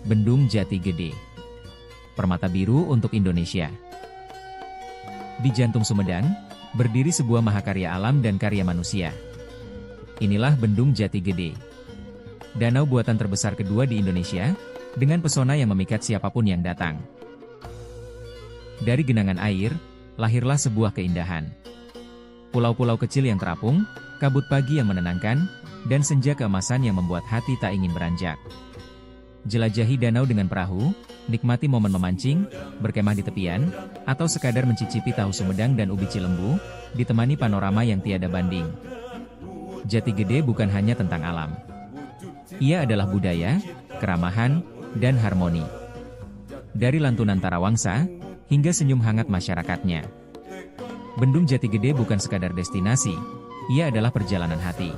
Bendung Jati Gede. Permata biru untuk Indonesia. Di jantung Sumedang, berdiri sebuah mahakarya alam dan karya manusia. Inilah Bendung Jati Gede. Danau buatan terbesar kedua di Indonesia, dengan pesona yang memikat siapapun yang datang. Dari genangan air, lahirlah sebuah keindahan. Pulau-pulau kecil yang terapung, kabut pagi yang menenangkan, dan senja keemasan yang membuat hati tak ingin beranjak. Jelajahi danau dengan perahu, nikmati momen memancing, berkemah di tepian, atau sekadar mencicipi tahu Sumedang dan ubi Cilembu, ditemani panorama yang tiada banding. Jati Gede bukan hanya tentang alam. Ia adalah budaya, keramahan, dan harmoni. Dari lantunan Tarawangsa, hingga senyum hangat masyarakatnya. Bendung Jati Gede bukan sekadar destinasi, ia adalah perjalanan hati.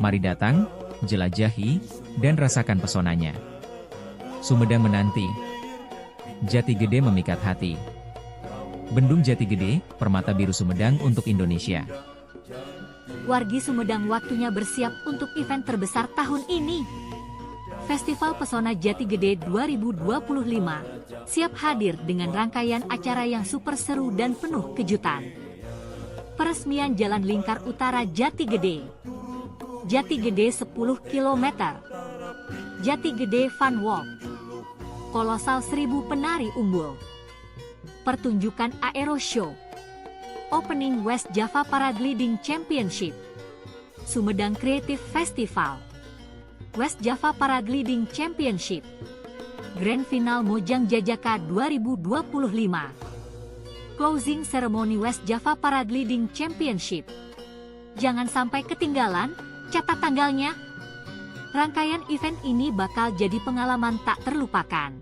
Mari datang, jelajahi, dan rasakan pesonanya. Sumedang menanti. Jati Gede memikat hati. Bendung Jati Gede, permata biru Sumedang untuk Indonesia. Wargi Sumedang, waktunya bersiap untuk event terbesar tahun ini. Festival Pesona Jati Gede 2025 siap hadir dengan rangkaian acara yang super seru dan penuh kejutan. Peresmian Jalan Lingkar Utara Jati Gede. Jati Gede 10 km. Jati Gede Fun Walk. Kolosal 1000 penari unggul. Pertunjukan Aero Show. Opening West Java Paragliding Championship. Sumedang Creative Festival. West Java Paragliding Championship. Grand Final Mojang Jajaka 2025. Closing Ceremony West Java Paragliding Championship. Jangan sampai ketinggalan, catat tanggalnya. Rangkaian event ini bakal jadi pengalaman tak terlupakan.